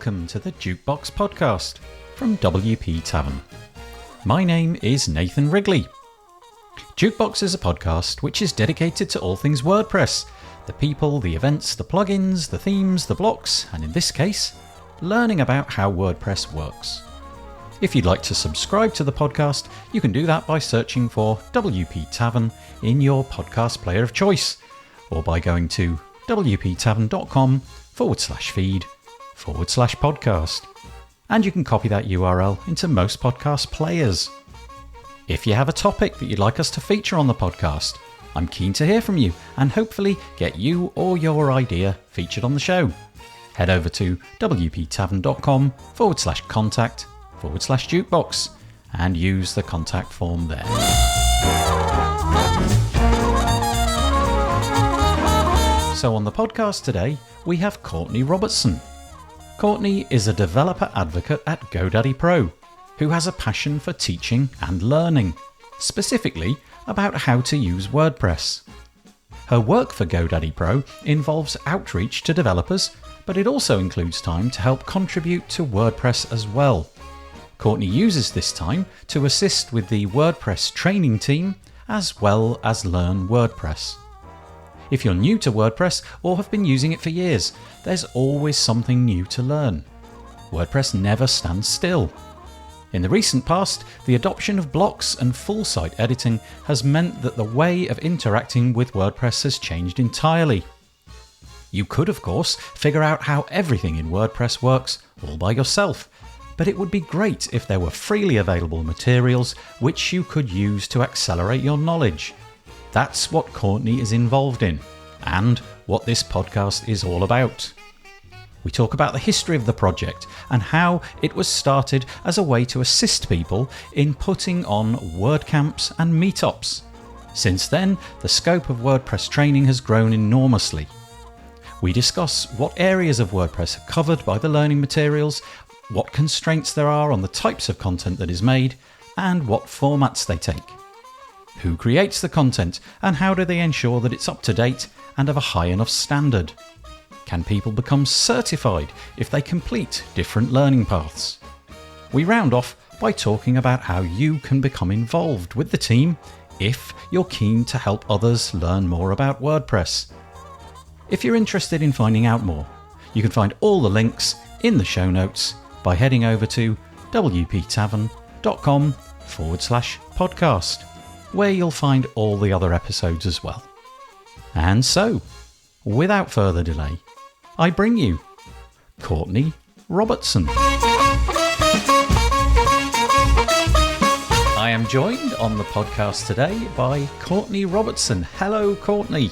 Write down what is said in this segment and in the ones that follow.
welcome to the Jukebox Podcast from WP Tavern. My name is Nathan Wrigley. Jukebox is a podcast which is dedicated to all things WordPress, the people, the events, the plugins, the themes, the blocks, and in this case, learning about how WordPress works. If you'd like to subscribe to the podcast, you can do that by searching for WP Tavern in your podcast player of choice, or by going to wptavern.com/feed/podcast. And you can copy that URL into most podcast players. If you have a topic that you'd like us to feature on the podcast, I'm keen to hear from you and hopefully get you or your idea featured on the show. Head over to wptavern.com/contact/jukebox and use the contact form there. So on the podcast today, we have Courtney Robertson. Courtney is a developer advocate at GoDaddy Pro who has a passion for teaching and learning, specifically about how to use WordPress. Her work for GoDaddy Pro involves outreach to developers, but it also includes time to help contribute to WordPress as well. Courtney uses this time to assist with the WordPress Training Team as well as Learn WordPress. If you're new to WordPress or have been using it for years, there's always something new to learn. WordPress never stands still. In the recent past, the adoption of blocks and full site editing has meant that the way of interacting with WordPress has changed entirely. You could, of course, figure out how everything in WordPress works all by yourself, but it would be great if there were freely available materials which you could use to accelerate your knowledge. That's what Courtney is involved in, and what this podcast is all about. We talk about the history of the project and how it was started as a way to assist people in putting on WordCamps and meetups. Since then, the scope of WordPress training has grown enormously. We discuss what areas of WordPress are covered by the learning materials, what constraints there are on the types of content that is made, and what formats they take. Who creates the content and how do they ensure that it's up to date and of a high enough standard? Can people become certified if they complete different learning paths? We round off by talking about how you can become involved with the team if you're keen to help others learn more about WordPress. If you're interested in finding out more, you can find all the links in the show notes by heading over to wptavern.com/podcast, where you'll find all the other episodes as well. And so, without further delay, I bring you Courtney Robertson. I am joined on the podcast today by Courtney Robertson. Hello, Courtney.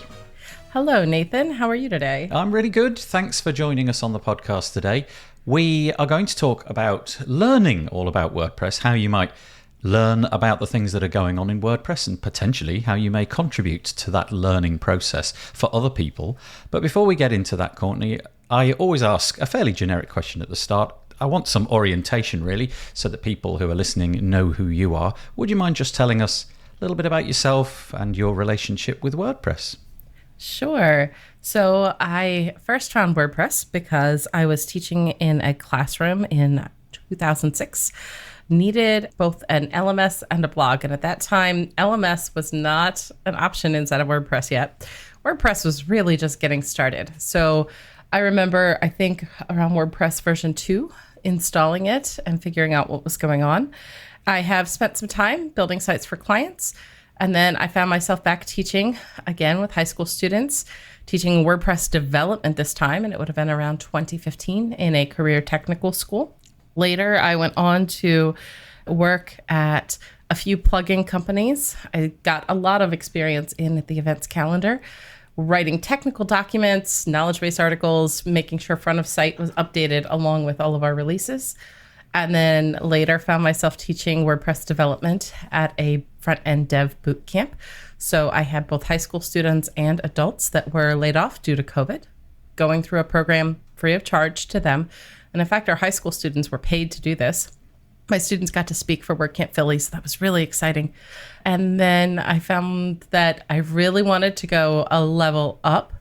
Hello, Nathan. How are you today? I'm really good. Thanks for joining us on the podcast today. We are going to talk about learning all about WordPress, how you might learn about the things that are going on in WordPress and potentially how you may contribute to that learning process for other people. But before we get into that, Courtney, I always ask a fairly generic question at the start. I want some orientation, really, so that people who are listening know who you are. Would you mind just telling us a little bit about yourself and your relationship with WordPress? Sure. So I first found WordPress because I was teaching in a classroom in 2006. Needed both an LMS and a blog. And at that time, LMS was not an option inside of WordPress yet. WordPress was really just getting started. So I remember, I think around WordPress version 2, installing it and figuring out what was going on. I have spent some time building sites for clients. And then I found myself back teaching again with high school students, teaching WordPress development this time. And it would have been around 2015 in a career technical school. Later, I went on to work at a few plugin companies. I got a lot of experience in the events calendar, writing technical documents, knowledge base articles, making sure front of site was updated along with all of our releases. And then later found myself teaching WordPress development at a front-end dev boot camp. So I had both high school students and adults that were laid off due to COVID, going through a program free of charge to them. And in fact, our high school students were paid to do this. My students got to speak for WordCamp Philly, so that was really exciting. And then I found that I really wanted to go a level up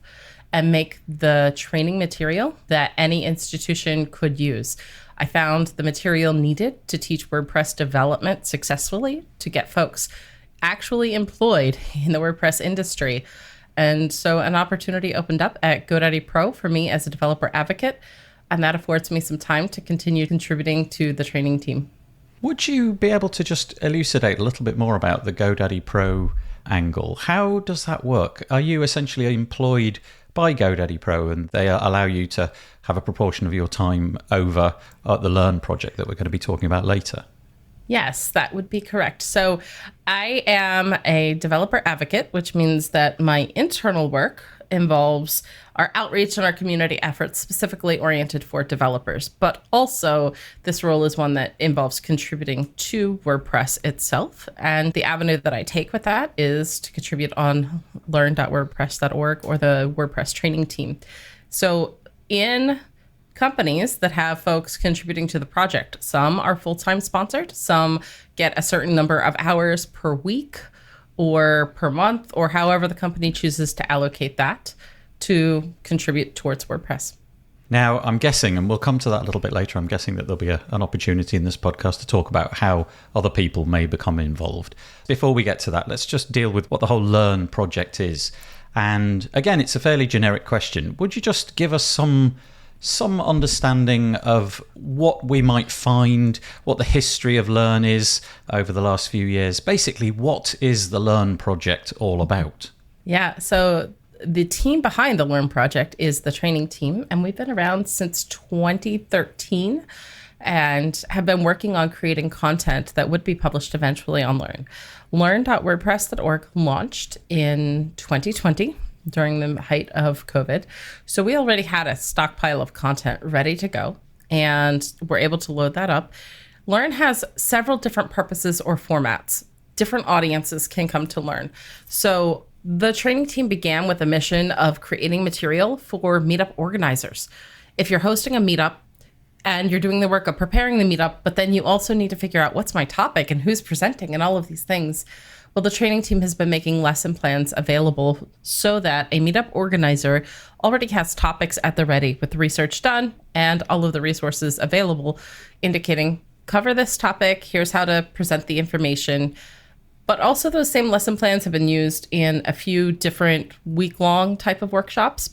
and make the training material that any institution could use. I found the material needed to teach WordPress development successfully, to get folks actually employed in the WordPress industry. And so an opportunity opened up at GoDaddy Pro for me as a developer advocate, and that affords me some time to continue contributing to the training team. Would you be able to just elucidate a little bit more about the GoDaddy Pro angle? How does that work? Are you essentially employed by GoDaddy Pro and they allow you to have a proportion of your time over at the Learn project that we're going to be talking about later? Yes, that would be correct. So I am a developer advocate, which means that my internal work involves our outreach and our community efforts specifically oriented for developers. But also this role is one that involves contributing to WordPress itself. And the avenue that I take with that is to contribute on learn.wordpress.org or the WordPress Training Team. So in companies that have folks contributing to the project, some are full-time sponsored, some get a certain number of hours per week or per month, or however the company chooses to allocate that to contribute towards WordPress. Now, I'm guessing, and we'll come to that a little bit later, I'm guessing that there'll be an opportunity in this podcast to talk about how other people may become involved. Before we get to that, let's just deal with what the whole Learn project is. And again, it's a fairly generic question. Would you just give us some understanding of what we might find, what the history of Learn is over the last few years? Basically, what is the Learn project all about? Yeah, so the team behind the Learn project is the training team, and we've been around since 2013 and have been working on creating content that would be published eventually on Learn. Learn.wordpress.org launched in 2020. During the height of COVID. So we already had a stockpile of content ready to go, and we're able to load that up. Learn has several different purposes or formats. Different audiences can come to Learn. So the training team began with a mission of creating material for meetup organizers. If you're hosting a meetup and you're doing the work of preparing the meetup, but then you also need to figure out what's my topic and who's presenting and all of these things, well, the training team has been making lesson plans available so that a meetup organizer already has topics at the ready with research done and all of the resources available indicating cover this topic, here's how to present the information. But also those same lesson plans have been used in a few different week-long type of workshops.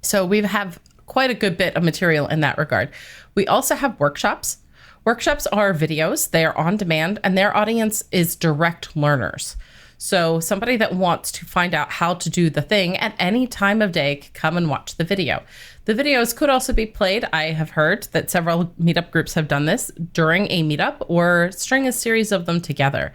So we have quite a good bit of material in that regard. We also have workshops. Workshops are videos, they are on demand, and their audience is direct learners. So somebody that wants to find out how to do the thing at any time of day can come and watch the video. The videos could also be played. I have heard that several meetup groups have done this during a meetup or string a series of them together.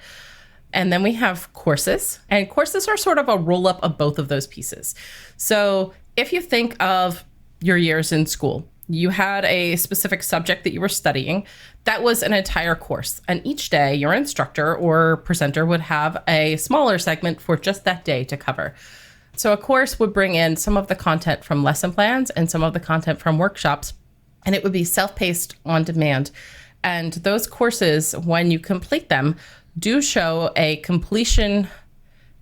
And then we have courses, and courses are sort of a roll-up of both of those pieces. So if you think of your years in school, you had a specific subject that you were studying. That was an entire course. And each day, your instructor or presenter would have a smaller segment for just that day to cover. So a course would bring in some of the content from lesson plans and some of the content from workshops, and it would be self-paced on demand. And those courses, when you complete them, do show a completion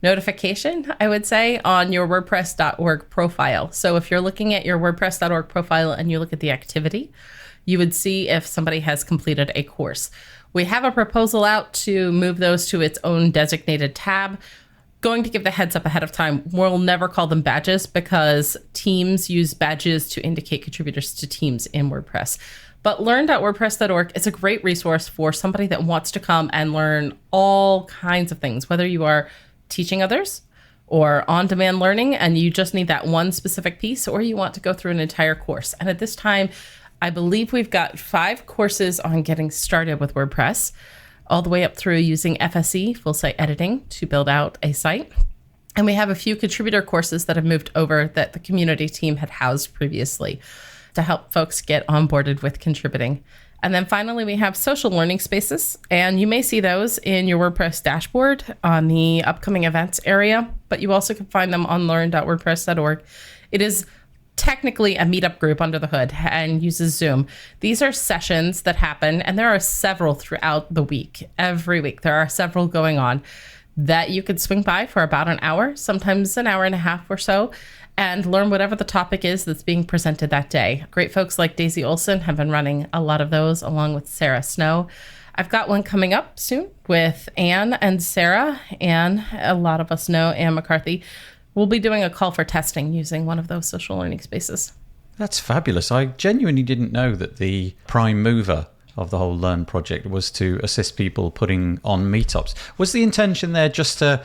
notification, I would say, on your WordPress.org profile. So if you're looking at your WordPress.org profile and you look at the activity, you would see if somebody has completed a course. We have a proposal out to move those to its own designated tab. Going to give the heads up ahead of time. We'll never call them badges because teams use badges to indicate contributors to teams in WordPress. But learn.wordpress.org is a great resource for somebody that wants to come and learn all kinds of things, whether you are teaching others or on-demand learning and you just need that one specific piece, or you want to go through an entire course. And at this time, I believe we've got 5 courses on getting started with WordPress, all the way up through using FSE, full site editing, to build out a site. And we have a few contributor courses that have moved over that the community team had housed previously to help folks get onboarded with contributing. And then finally, we have social learning spaces, and you may see those in your WordPress dashboard on the upcoming events area, but you also can find them on learn.wordpress.org. It is technically a meetup group under the hood and uses Zoom. These are sessions that happen, and there are several throughout the week. Every week, there are several going on that you could swing by for about an hour, sometimes an hour and a half or so, and learn whatever the topic is that's being presented that day. Great folks like Daisy Olson have been running a lot of those along with Sarah Snow. I've got one coming up soon with Anne and Sarah. Anne, a lot of us know Anne McCarthy. We'll be doing a call for testing using one of those social learning spaces. That's fabulous. I genuinely didn't know that the prime mover of the whole Learn project was to assist people putting on meetups. Was the intention there just to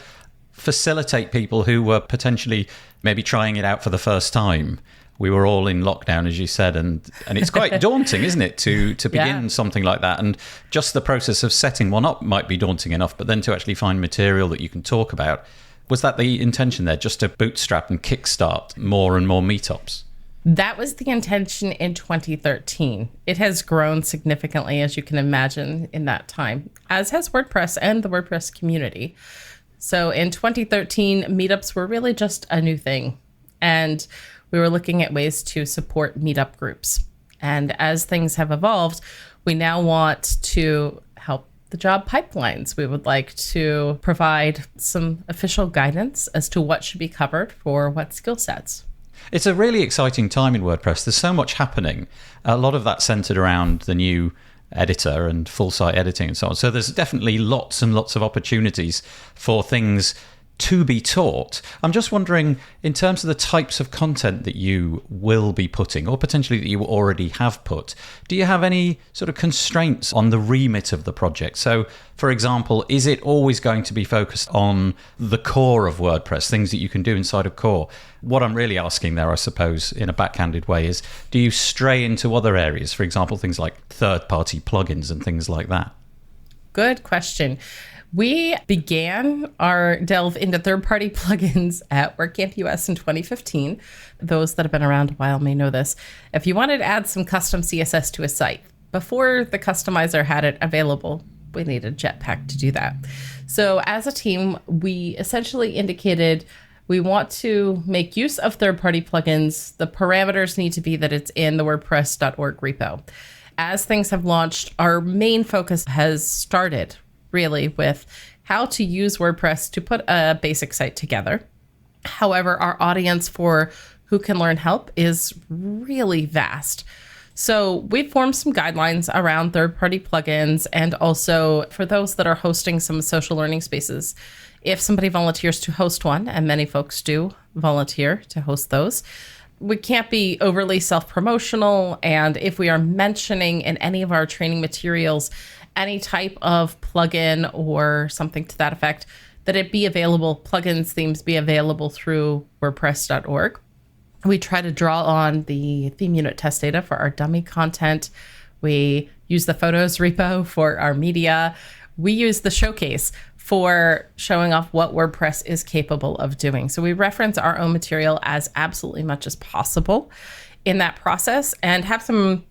facilitate people who were potentially maybe trying it out for the first time? We were all in lockdown, as you said, and it's quite daunting, isn't it, to begin something like that? And just the process of setting one up might be daunting enough, but then to actually find material that you can talk about. Was that the intention there, just to bootstrap and kickstart more and more meetups? That was the intention in 2013. It has grown significantly, as you can imagine, in that time, as has WordPress and the WordPress community. So in 2013, meetups were really just a new thing. And we were looking at ways to support meetup groups. And as things have evolved, we now want to help the job pipelines. We would like to provide some official guidance as to what should be covered for what skill sets. It's a really exciting time in WordPress. There's so much happening. A lot of that centered around the new editor and full site editing and so on. So there's definitely lots and lots of opportunities for things to be taught. I'm just wondering, in terms of the types of content that you will be putting, or potentially that you already have put, do you have any sort of constraints on the remit of the project? So, for example, is it always going to be focused on the core of WordPress, things that you can do inside of core? What I'm really asking there, I suppose, in a backhanded way, is do you stray into other areas? For example, things like third-party plugins and things like that? Good question. We began our delve into third-party plugins at WordCamp US in 2015. Those that have been around a while may know this. If you wanted to add some custom CSS to a site, before the customizer had it available, we needed Jetpack to do that. So as a team, we essentially indicated we want to make use of third-party plugins. The parameters need to be that it's in the WordPress.org repo. As things have launched, our main focus has started really with how to use WordPress to put a basic site together. However, our audience for who can learn help is really vast. So we've formed some guidelines around third-party plugins, and also for those that are hosting some social learning spaces. If somebody volunteers to host one, and many folks do volunteer to host those, we can't be overly self-promotional. And if we are mentioning in any of our training materials any type of plugin or something to that effect, that it be available, plugins, themes be available through WordPress.org. We try to draw on the theme unit test data for our dummy content. We use the photos repo for our media. We use the showcase for showing off what WordPress is capable of doing. So we reference our own material as absolutely much as possible in that process, and have some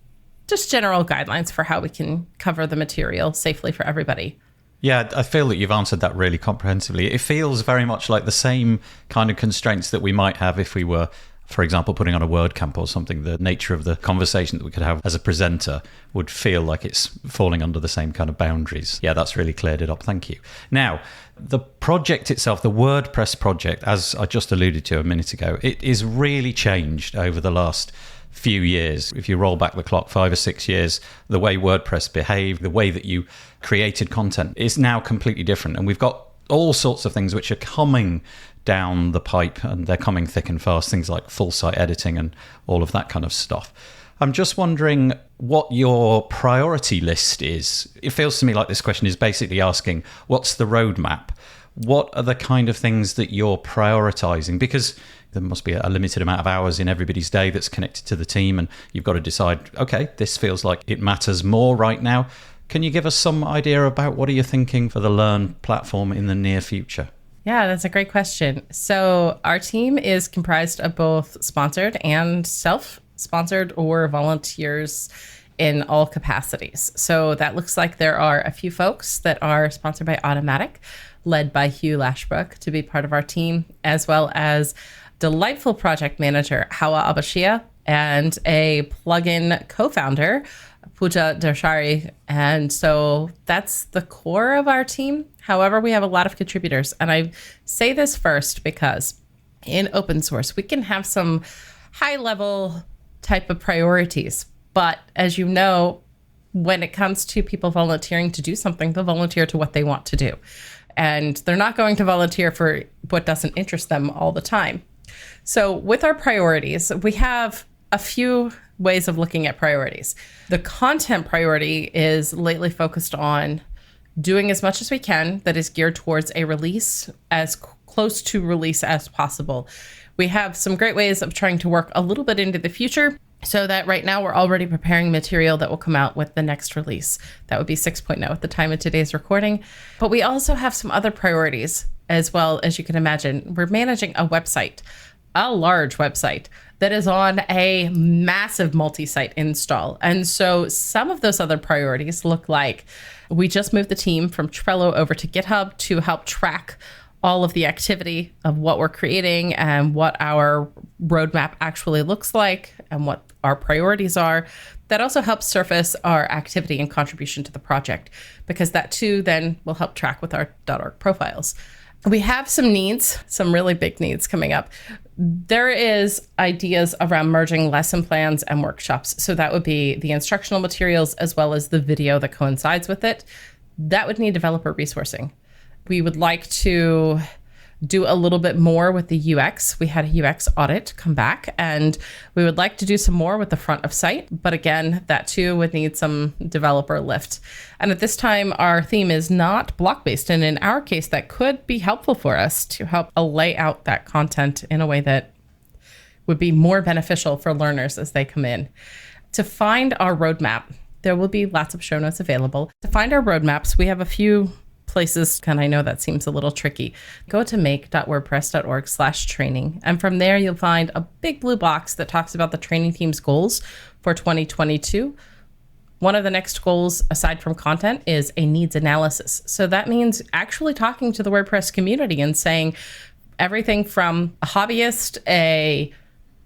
just general guidelines for how we can cover the material safely for everybody. Yeah, I feel that you've answered that really comprehensively. It feels very much like the same kind of constraints that we might have if we were, for example, putting on a WordCamp or something. The nature of the conversation that we could have as a presenter would feel like it's falling under the same kind of boundaries. Yeah, that's really cleared it up. Thank you. Now, the project itself, the WordPress project, as I just alluded to a minute ago, it is really changed over the last few years. If you roll back the clock 5 or 6 years, the way WordPress behaved, the way that you created content is now completely different. And we've got all sorts of things which are coming down the pipe, and they're coming thick and fast, things like full site editing and all of that kind of stuff. I'm just wondering what your priority list is. It feels to me like this question is basically asking, what's the roadmap? What are the kind of things that you're prioritizing? Because there must be a limited amount of hours in everybody's day that's connected to the team, and you've got to decide, okay, this feels like it matters more right now. Can you give us some idea about what are you thinking for the Learn platform in the near future? Yeah, that's a great question. So our team is comprised of both sponsored and self-sponsored or volunteers in all capacities. So that looks like there are a few folks that are sponsored by Automatic, led by Hugh Lashbrook, to be part of our team, as well as delightful project manager Hawa Abashia and a plugin co-founder, Pooja Darshari. And so that's the core of our team. However, we have a lot of contributors. And I say this first because in open source, we can have some high level type of priorities. But as you know, when it comes to people volunteering to do something, they'll volunteer to what they want to do. And they're not going to volunteer for what doesn't interest them all the time. So with our priorities, we have a few ways of looking at priorities. The content priority is lately focused on doing as much as we can that is geared towards a release as close to release as possible. We have some great ways of trying to work a little bit into the future so that right now we're already preparing material that will come out with the next release. That would be 6.0 at the time of today's recording. But we also have some other priorities as well. As you can imagine, we're managing a website, a large website that is on a massive multi-site install. And so some of those other priorities look like we just moved the team from Trello over to GitHub to help track all of the activity of what we're creating and what our roadmap actually looks like and what our priorities are. That also helps surface our activity and contribution to the project, because that too then will help track with our .org profiles. We have some needs, some really big needs coming up. There is ideas around merging lesson plans and workshops. So that would be the instructional materials as well as the video that coincides with it. That would need developer resourcing. We would like to do a little bit more with the UX. We had a UX audit come back, and we would like to do some more with the front of site. But again, that too would need some developer lift. And at this time, our theme is not block-based. And in our case, that could be helpful for us to help lay out that content in a way that would be more beneficial for learners as they come in. To find our roadmap, there will be lots of show notes available. To find our roadmaps, we have a few places, and I know that seems a little tricky. Go to make.wordpress.org/training. And from there, you'll find a big blue box that talks about the training team's goals for 2022. One of the next goals, aside from content, is a needs analysis. So that means actually talking to the WordPress community and saying everything from a hobbyist, a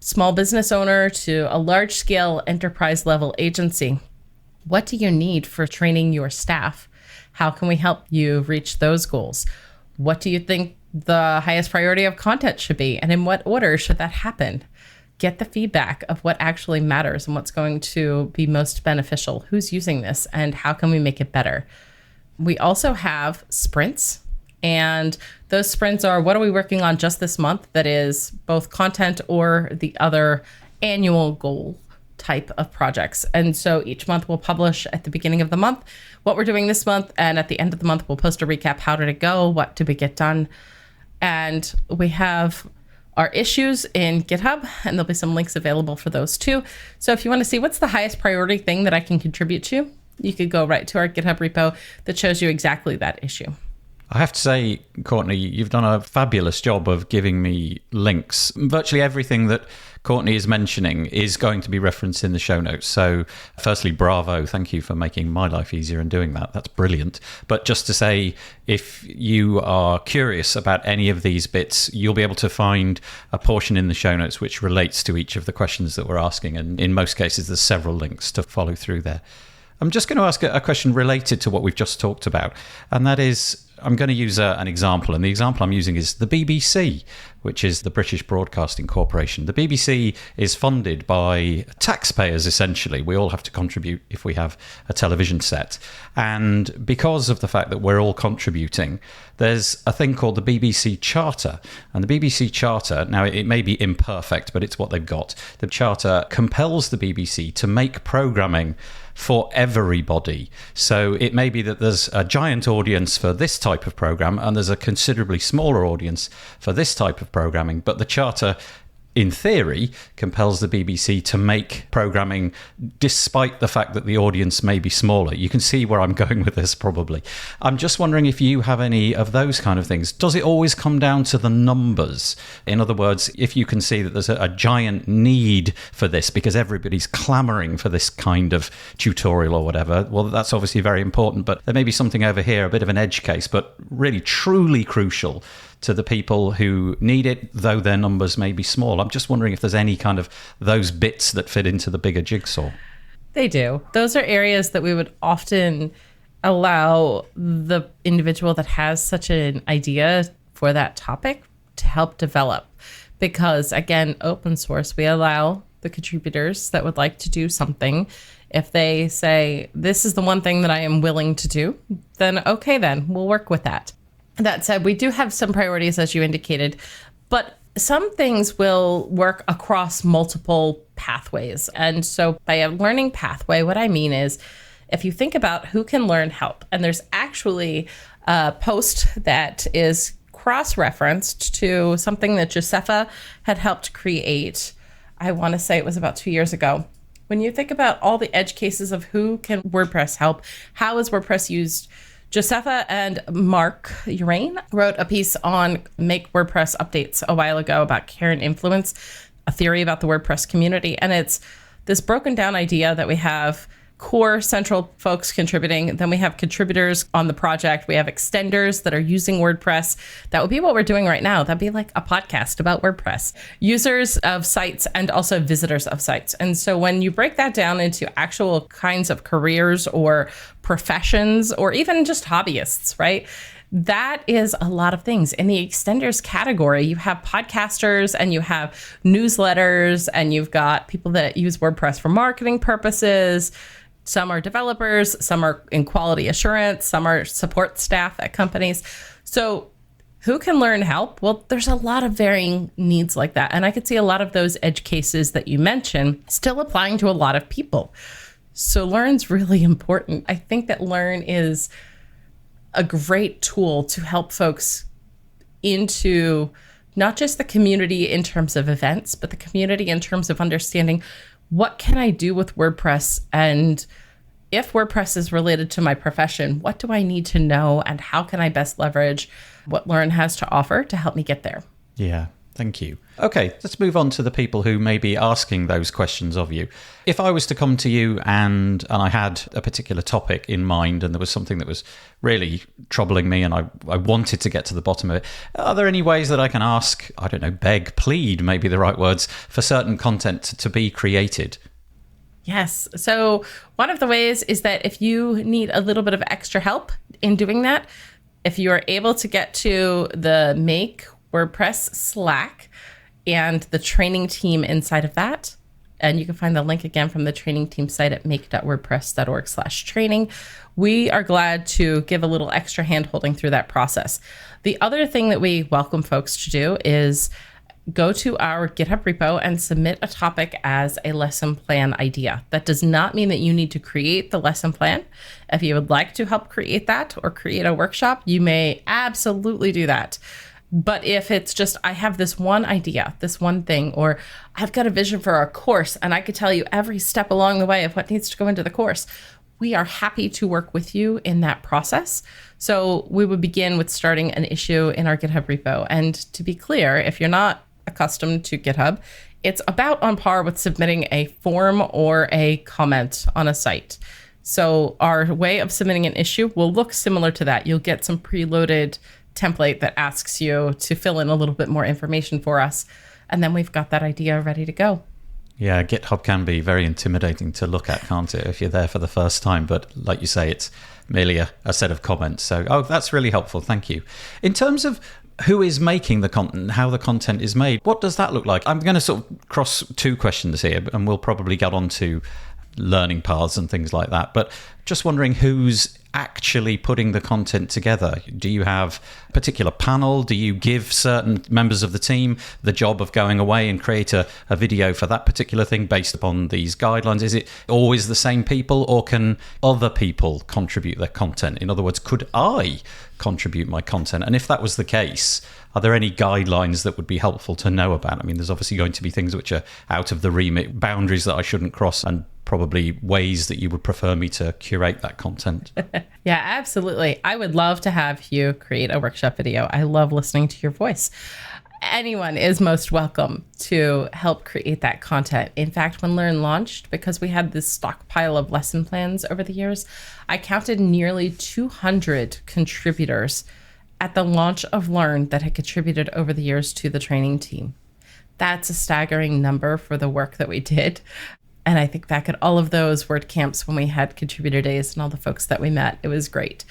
small business owner, to a large scale enterprise level agency. What do you need for training your staff? How can we help you reach those goals? What do you think the highest priority of content should be? And in what order should that happen? Get the feedback of what actually matters and what's going to be most beneficial. Who's using this and how can we make it better? We also have sprints, and those sprints are what are we working on just this month that is both content or the other annual goal type of projects. And so each month we'll publish at the beginning of the month what we're doing this month, and at the end of the month we'll post a recap. How did it go? What did we get done? And we have our issues in GitHub, and there'll be some links available for those too. So if you want to see what's the highest priority thing that I can contribute to, you could go right to our GitHub repo that shows you exactly that issue. I have to say, Courtney, you've done a fabulous job of giving me links. Virtually everything that Courtney is mentioning is going to be referenced in the show notes. So firstly, bravo. Thank you for making my life easier and doing that. That's brilliant. But just to say, if you are curious about any of these bits, you'll be able to find a portion in the show notes which relates to each of the questions that we're asking. And in most cases, there's several links to follow through there. I'm just going to ask a question related to what we've just talked about. And that is, I'm going to use an example, and the example I'm using is the BBC, which is the British Broadcasting Corporation. The BBC is funded by taxpayers, essentially. We all have to contribute if we have a television set. And because of the fact that we're all contributing, there's a thing called the BBC Charter. And the BBC Charter, now it may be imperfect, but it's what they've got. The Charter compels the BBC to make programming for everybody. So it may be that there's a giant audience for this type of program and there's a considerably smaller audience for this type of programming, but the Charter, in theory, compels the BBC to make programming despite the fact that the audience may be smaller. You can see where I'm going with this, probably. I'm just wondering if you have any of those kind of things. Does it always come down to the numbers? In other words, if you can see that there's a giant need for this because everybody's clamoring for this kind of tutorial or whatever, well, that's obviously very important, but there may be something over here, a bit of an edge case, but really truly crucial to the people who need it, though their numbers may be small. I'm just wondering if there's any kind of those bits that fit into the bigger jigsaw. They do. Those are areas that we would often allow the individual that has such an idea for that topic to help develop. because, again, open source, we allow the contributors that would like to do something. If they say, this is the one thing that I am willing to do, then okay, then we'll work with that. That said, we do have some priorities, as you indicated, but some things will work across multiple pathways. And so by a learning pathway, what I mean is, if you think about who can learn help, and there's actually a post that is cross-referenced to something that Josefa had helped create. I want to say it was about 2 years ago. When you think about all the edge cases of who can WordPress help, how is WordPress used, Josefa and Mark Urain wrote a piece on Make WordPress Updates a while ago about care and influence, a theory about the WordPress community. And it's this broken down idea that we have core central folks contributing. Then we have contributors on the project. We have extenders that are using WordPress. That would be what we're doing right now. That'd be like a podcast about WordPress. Users of sites and also visitors of sites. And so when you break that down into actual kinds of careers or professions or even just hobbyists, right? That is a lot of things. In the extenders category, you have podcasters and you have newsletters and you've got people that use WordPress for marketing purposes. Some are developers, some are in quality assurance, some are support staff at companies. So who can learn help? Well, there's a lot of varying needs like that. And I could see a lot of those edge cases that you mentioned still applying to a lot of people. So Learn's really important. I think that Learn is a great tool to help folks into not just the community in terms of events, but the community in terms of understanding what can I do with WordPress? And if WordPress is related to my profession, what do I need to know? And how can I best leverage what Learn has to offer to help me get there? Yeah, thank you. Okay, let's move on to the people who may be asking those questions of you. If I was to come to you and I had a particular topic in mind and there was something that was really troubling me and I wanted to get to the bottom of it, are there any ways that I can ask, I don't know, beg, plead, maybe the right words, for certain content to be created? Yes. So one of the ways is that if you need a little bit of extra help in doing that, if you are able to get to the Make WordPress Slack and the training team inside of that, and you can find the link again from the training team site at make.wordpress.org/training. We are glad to give a little extra hand-holding through that process. The other thing that we welcome folks to do is go to our GitHub repo and submit a topic as a lesson plan idea. That does not mean that you need to create the lesson plan. If you would like to help create that or create a workshop, you may absolutely do that. But if it's just, I have this one idea, this one thing, or I've got a vision for our course and I could tell you every step along the way of what needs to go into the course, we are happy to work with you in that process. So we would begin with starting an issue in our GitHub repo. And to be clear, if you're not accustomed to GitHub, it's about on par with submitting a form or a comment on a site. So our way of submitting an issue will look similar to that. You'll get some preloaded template that asks you to fill in a little bit more information for us. And then we've got that idea ready to go. Yeah, GitHub can be very intimidating to look at, can't it, if you're there for the first time? But like you say, it's merely a set of comments. So, that's really helpful. Thank you. In terms of who is making the content, how the content is made, what does that look like? I'm going to sort of cross two questions here, and we'll probably get on to learning paths and things like that. But just wondering who's actually putting the content together. Do you have a particular panel? Do you give certain members of the team the job of going away and create a video for that particular thing based upon these guidelines? Is it always the same people, or can other people contribute their content? In other words, could I contribute my content? And if that was the case, are there any guidelines that would be helpful to know about? I mean, there's obviously going to be things which are out of the remit, boundaries that I shouldn't cross, and probably ways that you would prefer me to curate that content. Yeah, absolutely. I would love to have you create a workshop video. I love listening to your voice. Anyone is most welcome to help create that content. In fact, when Learn launched, because we had this stockpile of lesson plans over the years, I counted nearly 200 contributors at the launch of Learn that had contributed over the years to the training team. That's a staggering number for the work that we did. And I think back at all of those WordCamps when we had contributor days and all the folks that we met, it was great.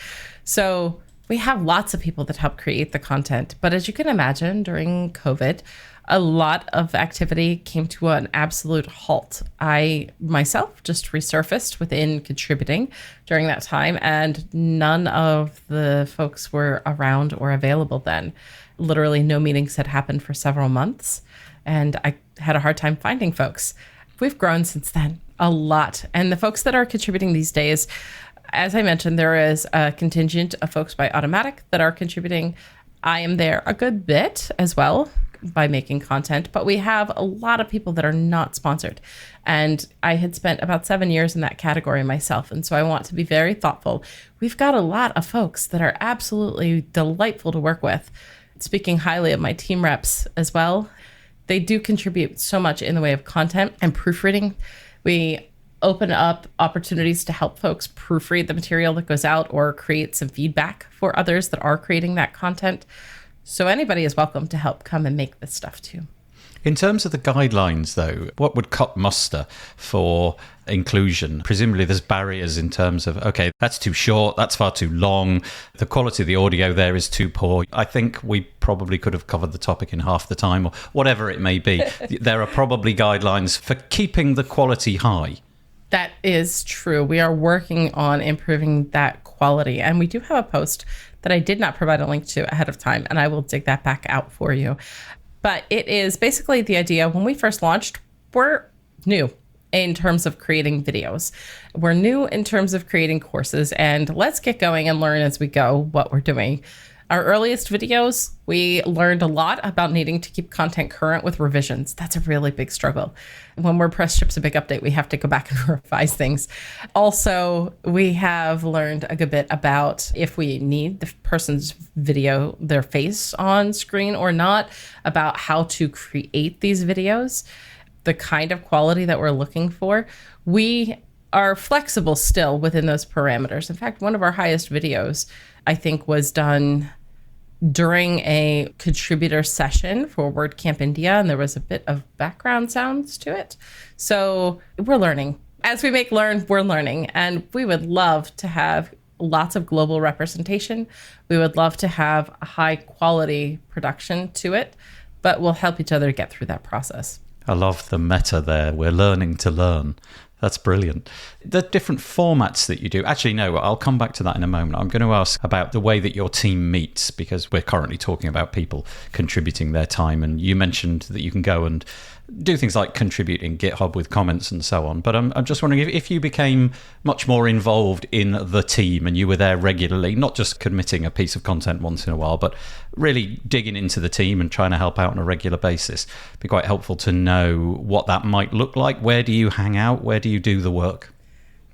So we have lots of people that help create the content. But as you can imagine, during COVID, a lot of activity came to an absolute halt. I myself just resurfaced within contributing during that time, and none of the folks were around or available then. Literally no meetings had happened for several months, and I had a hard time finding folks. We've grown since then a lot. And the folks that are contributing these days, as I mentioned, there is a contingent of folks by automatic that are contributing. I am there a good bit as well by making content, but we have a lot of people that are not sponsored. And I had spent about 7 years in that category myself. And so I want to be very thoughtful. We've got a lot of folks that are absolutely delightful to work with. Speaking highly of my team reps as well, they do contribute so much in the way of content and proofreading. We open up opportunities to help folks proofread the material that goes out or create some feedback for others that are creating that content. So anybody is welcome to help come and make this stuff too. In terms of the guidelines, though, what would cut muster for inclusion? Presumably there's barriers in terms of, okay, that's too short, that's far too long, the quality of the audio there is too poor. I think we probably could have covered the topic in half the time, or whatever it may be. There are probably guidelines for keeping the quality high. That is true. We are working on improving that quality. And we do have a post that I did not provide a link to ahead of time, and I will dig that back out for you. But it is basically the idea, when we first launched, we're new in terms of creating videos. We're new in terms of creating courses, and let's get going and learn as we go what we're doing. Our earliest videos, we learned a lot about needing to keep content current with revisions. That's a really big struggle. When WordPress ships a big update, we have to go back and revise things. Also, we have learned a good bit about if we need the person's video, their face on screen or not, about how to create these videos, the kind of quality that we're looking for. We are flexible still within those parameters. In fact, one of our highest videos, I think, was done during a contributor session for WordCamp India, and there was a bit of background sounds to it. So we're learning. As we make Learn, we're learning. And we would love to have lots of global representation. We would love to have a high quality production to it, but we'll help each other get through that process. I love the meta there. We're learning to learn. That's brilliant. The different formats that you do. Actually, no, I'll come back to that in a moment. I'm going to ask about the way that your team meets, because we're currently talking about people contributing their time. And you mentioned that you can go and do things like contribute in GitHub with comments and so on. But I'm just wondering if you became much more involved in the team and you were there regularly, not just committing a piece of content once in a while, but really digging into the team and trying to help out on a regular basis. It'd be quite helpful to know what that might look like. Where do you hang out? Where do you do the work?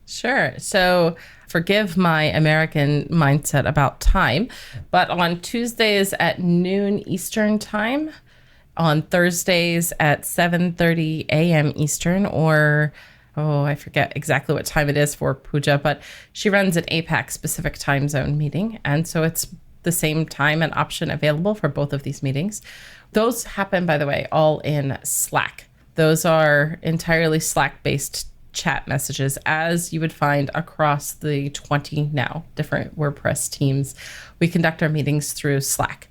Sure. So forgive my American mindset about time, but on Tuesdays at noon Eastern time, on Thursdays at 7:30 a.m. Eastern, or, I forget exactly what time it is for Pooja, but she runs an APAC specific time zone meeting. And so it's the same time and option available for both of these meetings. Those happen, by the way, all in Slack. Those are entirely Slack-based chat messages, as you would find across the 20 now different WordPress teams. We conduct our meetings through Slack.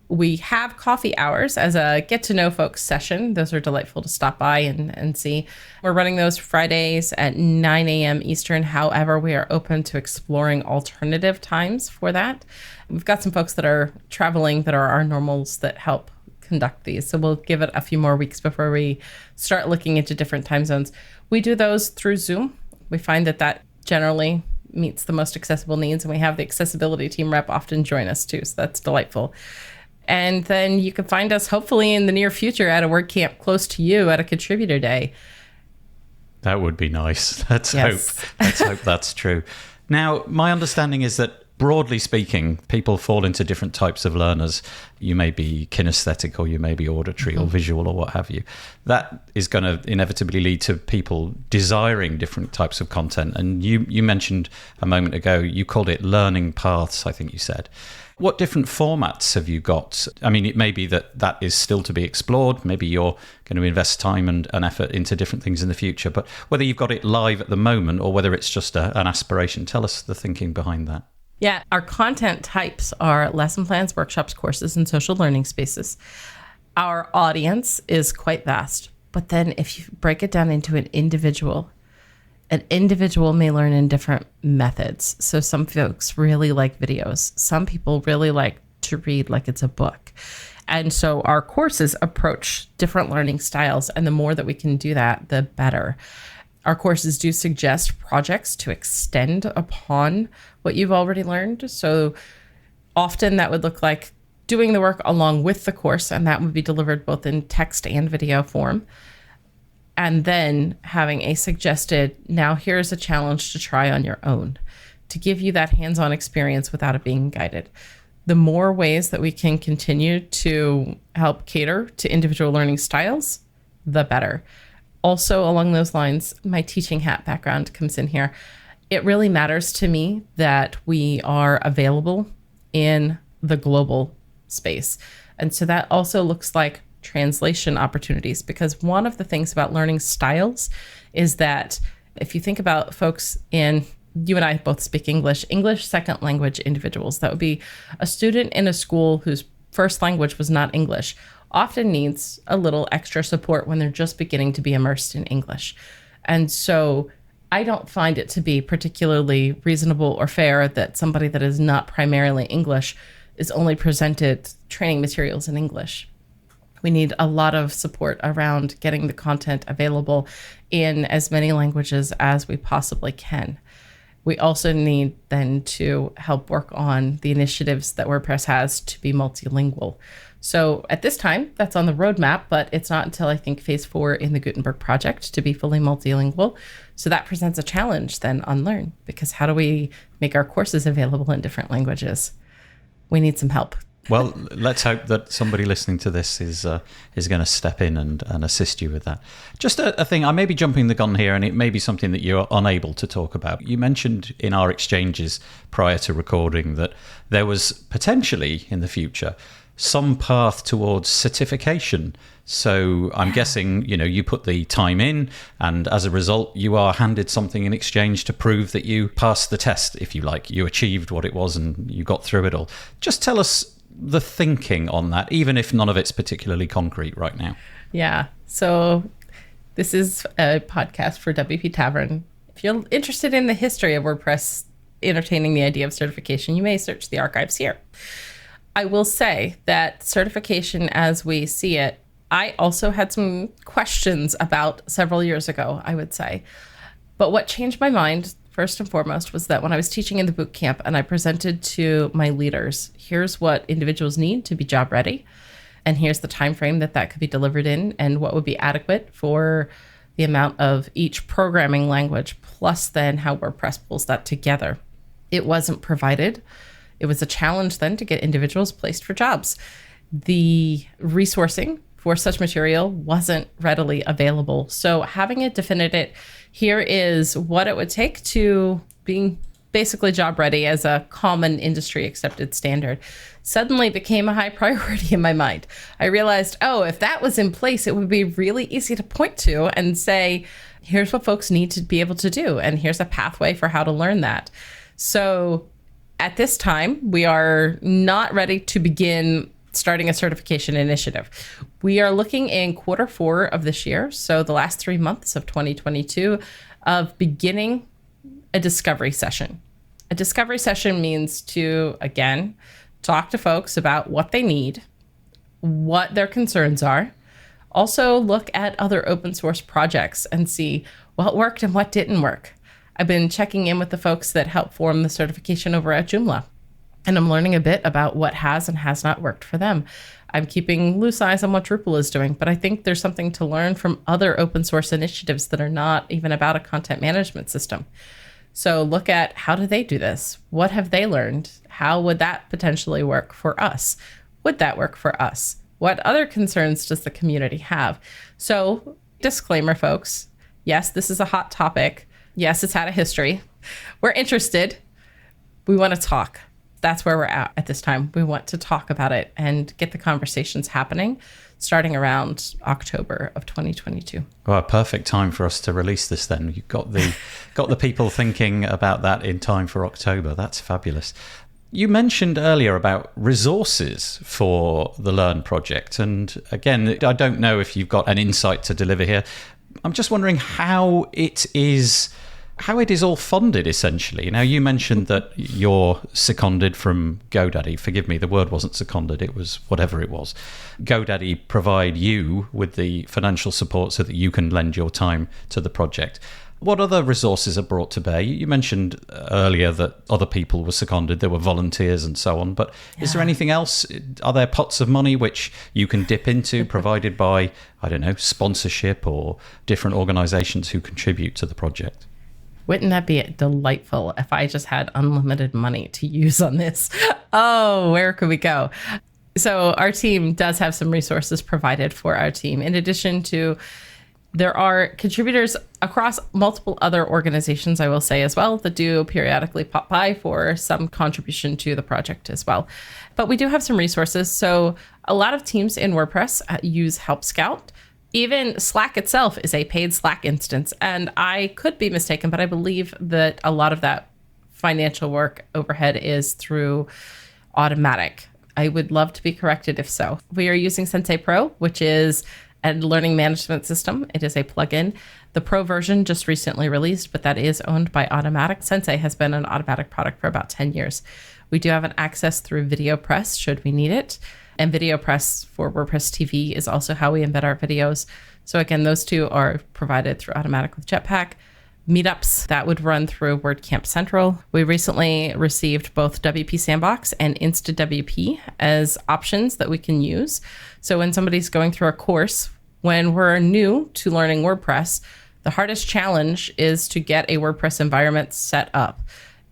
We have coffee hours as a get to know folks session. Those are delightful to stop by and see. We're running those Fridays at 9 a.m. Eastern. However, we are open to exploring alternative times for that. We've got some folks that are traveling that are our normals that help conduct these. So we'll give it a few more weeks before we start looking into different time zones. We do those through Zoom. We find that generally meets the most accessible needs, and we have the accessibility team rep often join us too. So that's delightful. And then you can find us hopefully in the near future at a WordCamp close to you at a contributor day. That would be nice. Let's hope that's true. Now, my understanding is that broadly speaking, people fall into different types of learners. You may be kinesthetic, or you may be auditory or visual or what have you. That is going to inevitably lead to people desiring different types of content. And you mentioned a moment ago, you called it learning paths, I think you said. What different formats have you got? I mean, it may be that is still to be explored. Maybe you're going to invest time and effort into different things in the future. But whether you've got it live at the moment or whether it's just an aspiration, tell us the thinking behind that. Yeah, our content types are lesson plans, workshops, courses, and social learning spaces. Our audience is quite vast. But then if you break it down into an individual may learn in different methods. So some folks really like videos. Some people really like to read like it's a book. And so our courses approach different learning styles. And the more that we can do that, the better. Our courses do suggest projects to extend upon what you've already learned. So often that would look like doing the work along with the course, and that would be delivered both in text and video form. And then having a suggested, now here's a challenge to try on your own, to give you that hands-on experience without it being guided. The more ways that we can continue to help cater to individual learning styles, the better. Also, along those lines, my teaching hat background comes in here. It really matters to me that we are available in the global space. And so that also looks like translation opportunities, because one of the things about learning styles is that if you think about folks in, you and I both speak English second language individuals, that would be a student in a school whose first language was not English, often needs a little extra support when they're just beginning to be immersed in English. And so I don't find it to be particularly reasonable or fair that somebody that is not primarily English is only presented training materials in English. We need a lot of support around getting the content available in as many languages as we possibly can. We also need then to help work on the initiatives that WordPress has to be multilingual. So at this time, that's on the roadmap, but it's not until I think phase 4 in the Gutenberg project to be fully multilingual. So that presents a challenge then on Learn, because how do we make our courses available in different languages? We need some help. Well, let's hope that somebody listening to this is going to step in and assist you with that. Just a thing, I may be jumping the gun here, and it may be something that you're unable to talk about. You mentioned in our exchanges prior to recording that there was potentially in the future some path towards certification. So I'm guessing, you put the time in, and as a result, you are handed something in exchange to prove that you passed the test, if you like. You achieved what it was and you got through it all. Just tell us the thinking on that, even if none of it's particularly concrete right now. Yeah. So this is a podcast for WP Tavern. If you're interested in the history of WordPress entertaining the idea of certification, you may search the archives here. I will say that certification as we see it, I also had some questions about several years ago, I would say. But what changed my mind, first and foremost, was that when I was teaching in the boot camp and I presented to my leaders, here's what individuals need to be job ready, and here's the time frame that could be delivered in, and what would be adequate for the amount of each programming language, plus then how WordPress pulls that together. It wasn't provided. It was a challenge then to get individuals placed for jobs. The resourcing for such material wasn't readily available. So having it definitive, here is what it would take to being basically job ready as a common industry accepted standard, suddenly became a high priority in my mind. I realized, if that was in place, it would be really easy to point to and say, here's what folks need to be able to do, and here's a pathway for how to learn that. So at this time, we are not ready to begin starting a certification initiative. We are looking in Q4 of this year, so the last 3 months of 2022, of beginning a discovery session. A discovery session means to, again, talk to folks about what they need, what their concerns are. Also look at other open source projects and see what worked and what didn't work. I've been checking in with the folks that help form the certification over at Joomla, and I'm learning a bit about what has and has not worked for them. I'm keeping loose eyes on what Drupal is doing, but I think there's something to learn from other open source initiatives that are not even about a content management system. So look at, how do they do this? What have they learned? How would that potentially work for us? Would that work for us? What other concerns does the community have? So disclaimer, folks. Yes, this is a hot topic. Yes, it's had a history. We're interested. We want to talk. That's where we're at this time. We want to talk about it and get the conversations happening starting around October of 2022. Well, a perfect time for us to release this then. You've got the people thinking about that in time for October. That's fabulous. You mentioned earlier about resources for the Learn project. And again, I don't know if you've got an insight to deliver here. I'm just wondering how it is all funded, essentially. Now, you mentioned that you're seconded from GoDaddy. Forgive me, the word wasn't seconded. It was whatever it was. GoDaddy provide you with the financial support so that you can lend your time to the project. What other resources are brought to bear? You mentioned earlier that other people were seconded, there were volunteers and so on, but is there anything else? Are there pots of money which you can dip into provided by, I don't know, sponsorship or different organizations who contribute to the project? Wouldn't that be delightful if I just had unlimited money to use on this? Oh, where could we go? So our team does have some resources provided for our team. In addition to, there are contributors across multiple other organizations, I will say as well, that do periodically pop by for some contribution to the project as well. But we do have some resources. So a lot of teams in WordPress use Help Scout. Even Slack itself is a paid Slack instance. And I could be mistaken, but I believe that a lot of that financial work overhead is through Automatic. I would love to be corrected if so. We are using Sensei Pro, which is a learning management system. It is a plugin. The Pro version just recently released, but that is owned by Automatic. Sensei has been an Automatic product for about 10 years. We do have an access through VideoPress should we need it. And VideoPress for WordPress TV is also how we embed our videos. So again, those two are provided through Automatic with Jetpack. Meetups, that would run through WordCamp Central. We recently received both WP Sandbox and InstaWP as options that we can use. So when somebody's going through a course, when we're new to learning WordPress, the hardest challenge is to get a WordPress environment set up.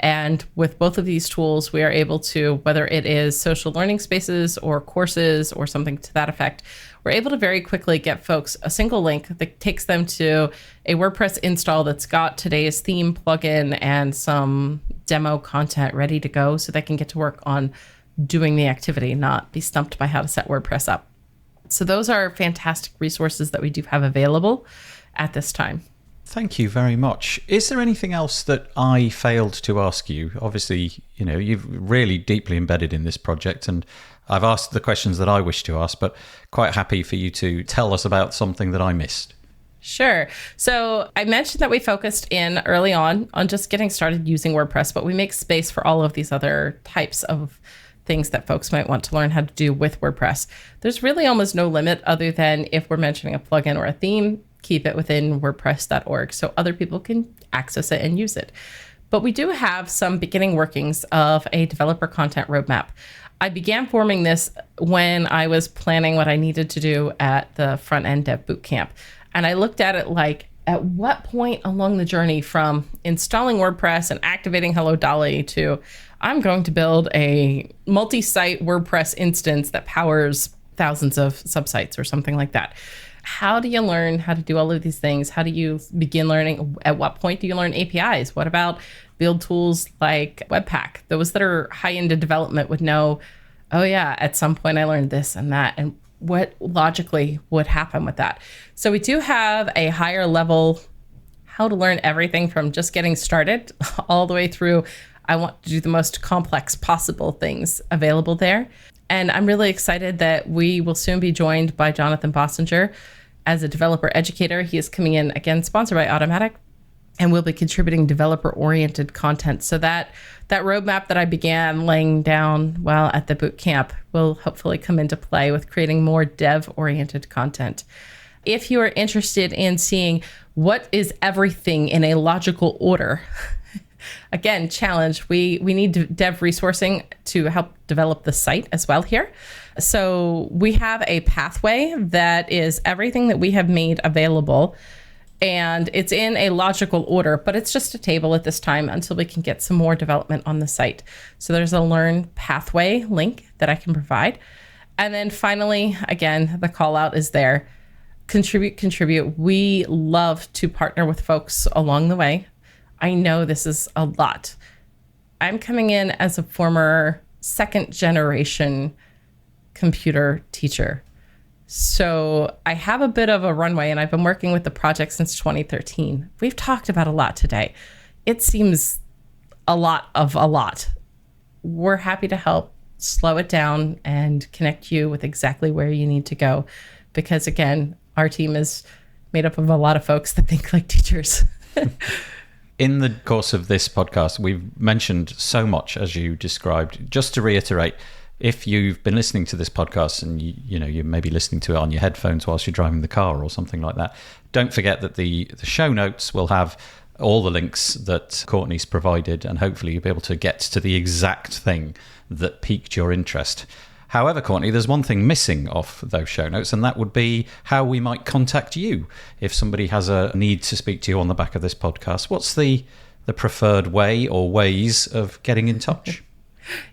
And with both of these tools, we are able to, whether it is social learning spaces or courses or something to that effect, we're able to very quickly get folks a single link that takes them to a WordPress install that's got today's theme plugin and some demo content ready to go so they can get to work on doing the activity, not be stumped by how to set WordPress up. So those are fantastic resources that we do have available at this time. Thank you very much. Is there anything else that I failed to ask you? Obviously, you've really deeply embedded in this project, and I've asked the questions that I wish to ask, but quite happy for you to tell us about something that I missed. Sure. So I mentioned that we focused in early on just getting started using WordPress, but we make space for all of these other types of things that folks might want to learn how to do with WordPress. There's really almost no limit other than if we're mentioning a plugin or a theme, keep it within WordPress.org so other people can access it and use it. But we do have some beginning workings of a developer content roadmap. I began forming this when I was planning what I needed to do at the front end dev bootcamp. And I looked at it like, at what point along the journey from installing WordPress and activating Hello Dolly to I'm going to build a multi-site WordPress instance that powers thousands of subsites or something like that. How do you learn how to do all of these things? How do you begin learning? At what point do you learn APIs? What about build tools like Webpack? Those that are high into development would know, oh yeah, at some point I learned this and that, and what logically would happen with that. So we do have a higher level, how to learn everything from just getting started all the way through, I want to do the most complex possible things available there. And I'm really excited that we will soon be joined by Jonathan Bossinger as a developer educator. He is coming in, again, sponsored by Automatic, and we'll be contributing developer-oriented content. So that roadmap that I began laying down while at the boot camp will hopefully come into play with creating more dev-oriented content. If you are interested in seeing what is everything in a logical order, again, challenge, we need dev resourcing to help develop the site as well here. So we have a pathway that is everything that we have made available, and it's in a logical order, but it's just a table at this time until we can get some more development on the site. So there's a Learn pathway link that I can provide. And then finally, again, the call out is there. Contribute. We love to partner with folks along the way. I know this is a lot. I'm coming in as a former second generation computer teacher. So I have a bit of a runway, and I've been working with the project since 2013. We've talked about a lot today. It seems a lot of a lot. we're happy to help slow it down and connect you with exactly where you need to go. Because again, our team is made up of a lot of folks that think like teachers. In the course of this podcast, we've mentioned so much as you described. Just to reiterate, if you've been listening to this podcast and you may be listening to it on your headphones whilst you're driving the car or something like that, don't forget that the show notes will have all the links that Courtney's provided, and hopefully you'll be able to get to the exact thing that piqued your interest. However, Courtney, there's one thing missing off those show notes, and that would be how we might contact you if somebody has a need to speak to you on the back of this podcast. What's the preferred way or ways of getting in touch?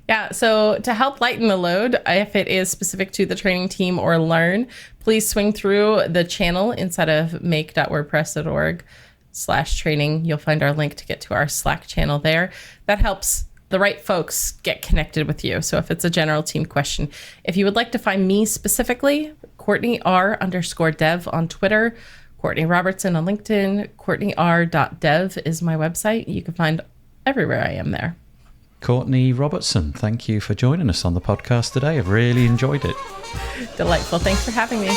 Yeah, so to help lighten the load, if it is specific to the training team or Learn, please swing through the channel inside of make.wordpress.org/training. You'll find our link to get to our Slack channel there. That helps the right folks get connected with you. So if it's a general team question, if you would like to find me specifically, Courtney R_dev on Twitter, Courtney Robertson on LinkedIn, CourtneyR.dev is my website. You can find everywhere I am there. Courtney Robertson, thank you for joining us on the podcast today. I've really enjoyed it. Delightful. Thanks for having me.